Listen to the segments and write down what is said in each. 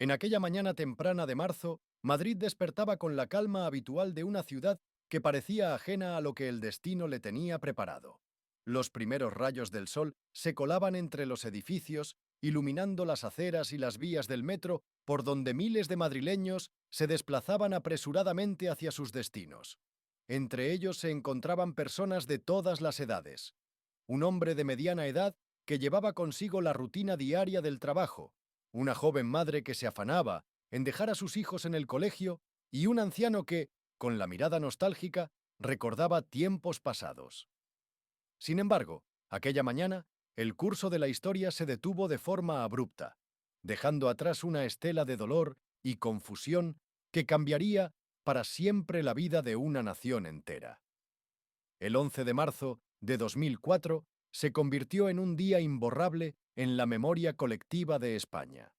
En aquella mañana temprana de marzo, Madrid despertaba con la calma habitual de una ciudad que parecía ajena a lo que el destino le tenía preparado. Los primeros rayos del sol se colaban entre los edificios, iluminando las aceras y las vías del metro por donde miles de madrileños se desplazaban apresuradamente hacia sus destinos. Entre ellos se encontraban personas de todas las edades. Un hombre de mediana edad que llevaba consigo la rutina diaria del trabajo, una joven madre que se afanaba en dejar a sus hijos en el colegio y un anciano que, con la mirada nostálgica, recordaba tiempos pasados. Sin embargo, aquella mañana, el curso de la historia se detuvo de forma abrupta, dejando atrás una estela de dolor y confusión que cambiaría para siempre la vida de una nación entera. El 11 de marzo de 2004 se convirtió en un día imborrable en la memoria colectiva de España.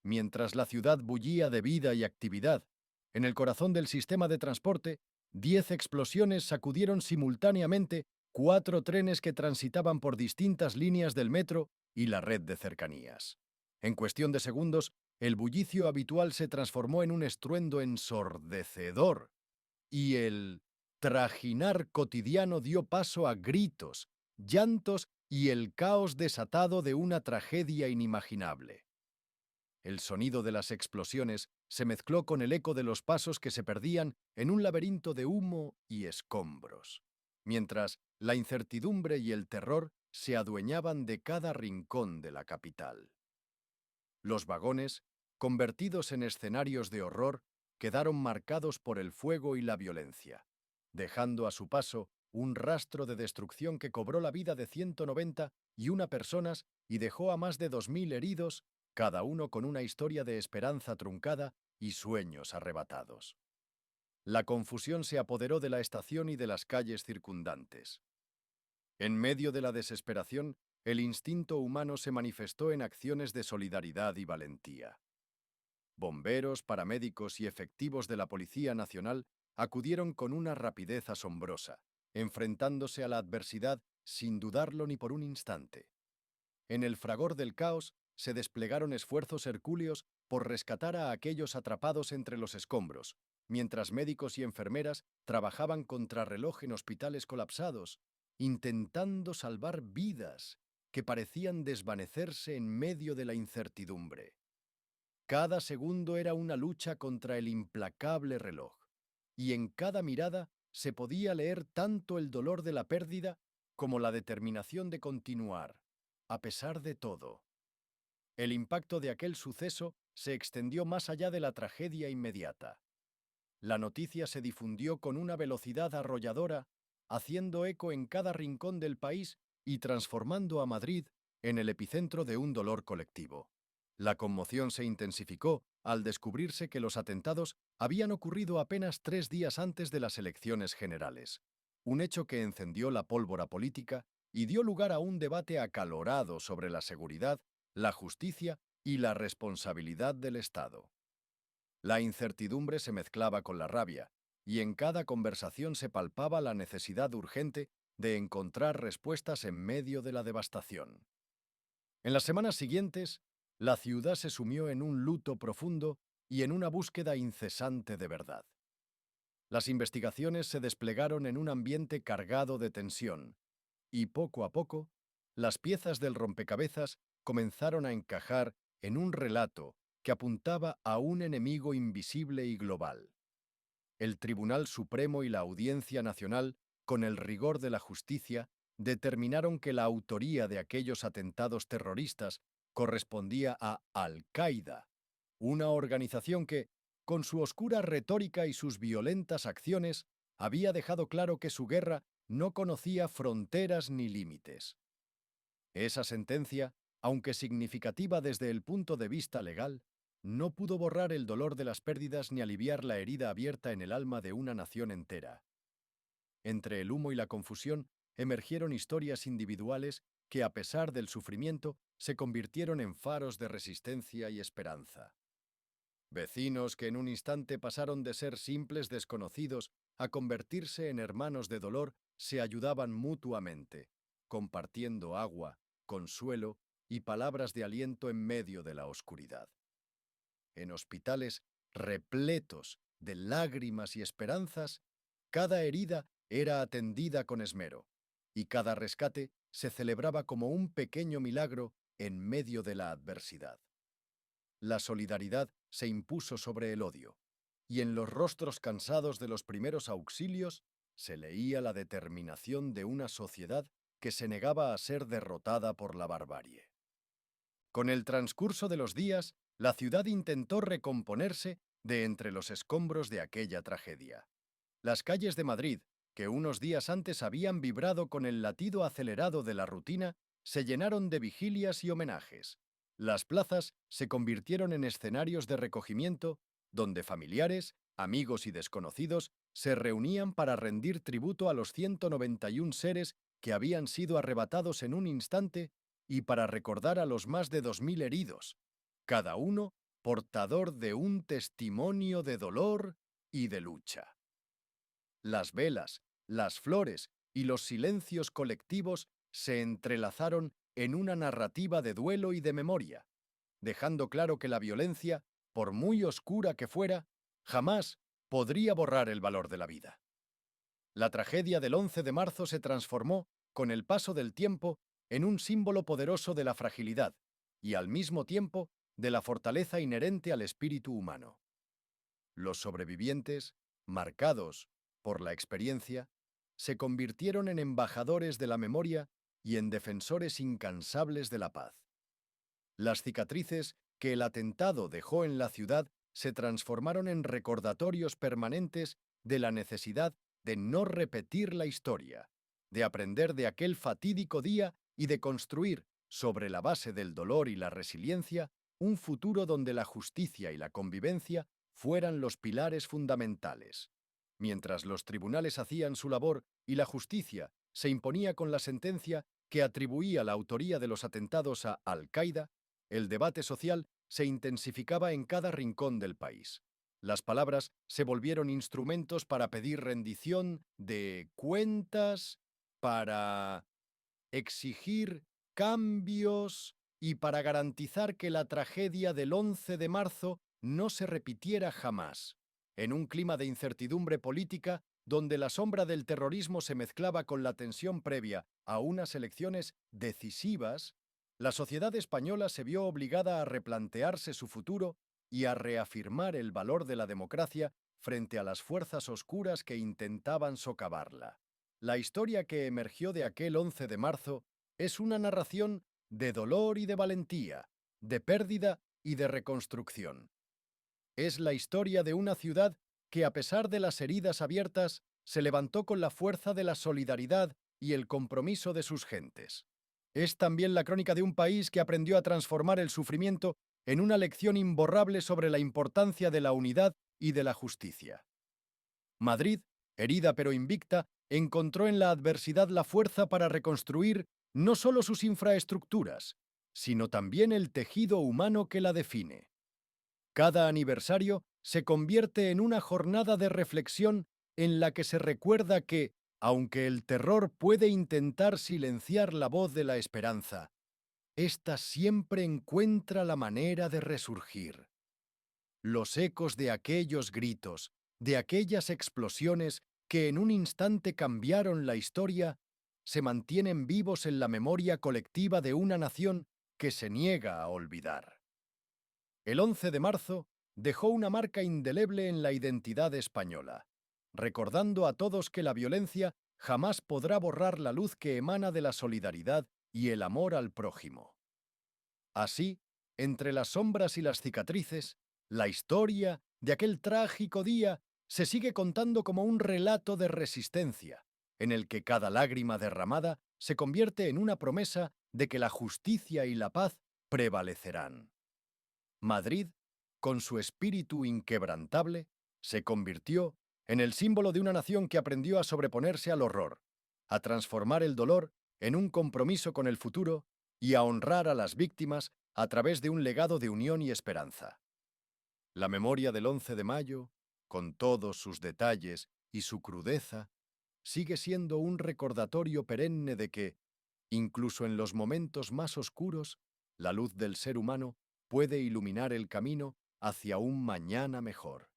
Mientras la ciudad bullía de vida y actividad, en el corazón del sistema de transporte, 10 explosiones sacudieron simultáneamente 4 trenes que transitaban por distintas líneas del metro y la red de cercanías. En cuestión de segundos, el bullicio habitual se transformó en un estruendo ensordecedor y el trajinar cotidiano dio paso a gritos, llantos y el caos desatado de una tragedia inimaginable. El sonido de las explosiones se mezcló con el eco de los pasos que se perdían en un laberinto de humo y escombros, mientras la incertidumbre y el terror se adueñaban de cada rincón de la capital. Los vagones, convertidos en escenarios de horror, quedaron marcados por el fuego y la violencia, dejando a su paso un rastro de destrucción que cobró la vida de 191 personas y dejó a más de 2000 heridos, cada uno con una historia de esperanza truncada y sueños arrebatados. La confusión se apoderó de la estación y de las calles circundantes. En medio de la desesperación, el instinto humano se manifestó en acciones de solidaridad y valentía. Bomberos, paramédicos y efectivos de la Policía Nacional acudieron con una rapidez asombrosa, enfrentándose a la adversidad sin dudarlo ni por un instante. En el fragor del caos se desplegaron esfuerzos hercúleos por rescatar a aquellos atrapados entre los escombros, mientras médicos y enfermeras trabajaban contrarreloj en hospitales colapsados, intentando salvar vidas que parecían desvanecerse en medio de la incertidumbre. Cada segundo era una lucha contra el implacable reloj, y en cada mirada se podía leer tanto el dolor de la pérdida como la determinación de continuar, a pesar de todo. El impacto de aquel suceso se extendió más allá de la tragedia inmediata. La noticia se difundió con una velocidad arrolladora, haciendo eco en cada rincón del país y transformando a Madrid en el epicentro de un dolor colectivo. La conmoción se intensificó al descubrirse que los atentados habían ocurrido apenas 3 días antes de las elecciones generales, un hecho que encendió la pólvora política y dio lugar a un debate acalorado sobre la seguridad, la justicia y la responsabilidad del Estado. La incertidumbre se mezclaba con la rabia, y en cada conversación se palpaba la necesidad urgente de encontrar respuestas en medio de la devastación. En las semanas siguientes, la ciudad se sumió en un luto profundo y en una búsqueda incesante de verdad. Las investigaciones se desplegaron en un ambiente cargado de tensión, y poco a poco, las piezas del rompecabezas comenzaron a encajar en un relato que apuntaba a un enemigo invisible y global. El Tribunal Supremo y la Audiencia Nacional, con el rigor de la justicia, determinaron que la autoría de aquellos atentados terroristas correspondía a Al-Qaeda, una organización que, con su oscura retórica y sus violentas acciones, había dejado claro que su guerra no conocía fronteras ni límites. Esa sentencia, aunque significativa desde el punto de vista legal, no pudo borrar el dolor de las pérdidas ni aliviar la herida abierta en el alma de una nación entera. Entre el humo y la confusión emergieron historias individuales que, a pesar del sufrimiento, se convirtieron en faros de resistencia y esperanza. Vecinos que en un instante pasaron de ser simples desconocidos a convertirse en hermanos de dolor se ayudaban mutuamente, compartiendo agua, consuelo y palabras de aliento en medio de la oscuridad. en hospitales repletos de lágrimas y esperanzas, cada herida era atendida con esmero, y cada rescate se celebraba como un pequeño milagro en medio de la adversidad. La solidaridad se impuso sobre el odio, y en los rostros cansados de los primeros auxilios se leía la determinación de una sociedad que se negaba a ser derrotada por la barbarie. Con el transcurso de los días, la ciudad intentó recomponerse de entre los escombros de aquella tragedia. Las calles de Madrid, que unos días antes habían vibrado con el latido acelerado de la rutina, se llenaron de vigilias y homenajes. Las plazas se convirtieron en escenarios de recogimiento, donde familiares, amigos y desconocidos se reunían para rendir tributo a los 191 seres que habían sido arrebatados en un instante y para recordar a los más de 2000 heridos, cada uno portador de un testimonio de dolor y de lucha. Las velas, las flores y los silencios colectivos se entrelazaron en una narrativa de duelo y de memoria, dejando claro que la violencia, por muy oscura que fuera, jamás podría borrar el valor de la vida. La tragedia del 11 de marzo se transformó, con el paso del tiempo, en un símbolo poderoso de la fragilidad y, al mismo tiempo, de la fortaleza inherente al espíritu humano. Los sobrevivientes, marcados por la experiencia, se convirtieron en embajadores de la memoria y en defensores incansables de la paz. Las cicatrices que el atentado dejó en la ciudad se transformaron en recordatorios permanentes de la necesidad de no repetir la historia, de aprender de aquel fatídico día y de construir, sobre la base del dolor y la resiliencia, un futuro donde la justicia y la convivencia fueran los pilares fundamentales. Mientras los tribunales hacían su labor y la justicia se imponía con la sentencia que atribuía la autoría de los atentados a Al-Qaeda, el debate social se intensificaba en cada rincón del país. Las palabras se volvieron instrumentos para pedir rendición de cuentas, para exigir cambios y para garantizar que la tragedia del 11 de marzo no se repitiera jamás. En un clima de incertidumbre política, donde la sombra del terrorismo se mezclaba con la tensión previa a unas elecciones decisivas, la sociedad española se vio obligada a replantearse su futuro y a reafirmar el valor de la democracia frente a las fuerzas oscuras que intentaban socavarla. La historia que emergió de aquel 11 de marzo es una narración de dolor y de valentía, de pérdida y de reconstrucción. Es la historia de una ciudad que, a pesar de las heridas abiertas, se levantó con la fuerza de la solidaridad y el compromiso de sus gentes. Es también la crónica de un país que aprendió a transformar el sufrimiento en una lección imborrable sobre la importancia de la unidad y de la justicia. Madrid, herida pero invicta, encontró en la adversidad la fuerza para reconstruir no solo sus infraestructuras, sino también el tejido humano que la define. Cada aniversario se convierte en una jornada de reflexión en la que se recuerda que, aunque el terror puede intentar silenciar la voz de la esperanza, ésta siempre encuentra la manera de resurgir. Los ecos de aquellos gritos, de aquellas explosiones que en un instante cambiaron la historia, se mantienen vivos en la memoria colectiva de una nación que se niega a olvidar. El 11 de marzo dejó una marca indeleble en la identidad española, recordando a todos que la violencia jamás podrá borrar la luz que emana de la solidaridad y el amor al prójimo. Así, entre las sombras y las cicatrices, la historia de aquel trágico día se sigue contando como un relato de resistencia, en el que cada lágrima derramada se convierte en una promesa de que la justicia y la paz prevalecerán. Madrid, con su espíritu inquebrantable, se convirtió en el símbolo de una nación que aprendió a sobreponerse al horror, a transformar el dolor en un compromiso con el futuro y a honrar a las víctimas a través de un legado de unión y esperanza. La memoria del 11 de mayo, con todos sus detalles y su crudeza, sigue siendo un recordatorio perenne de que, incluso en los momentos más oscuros, la luz del ser humano puede iluminar el camino hacia un mañana mejor.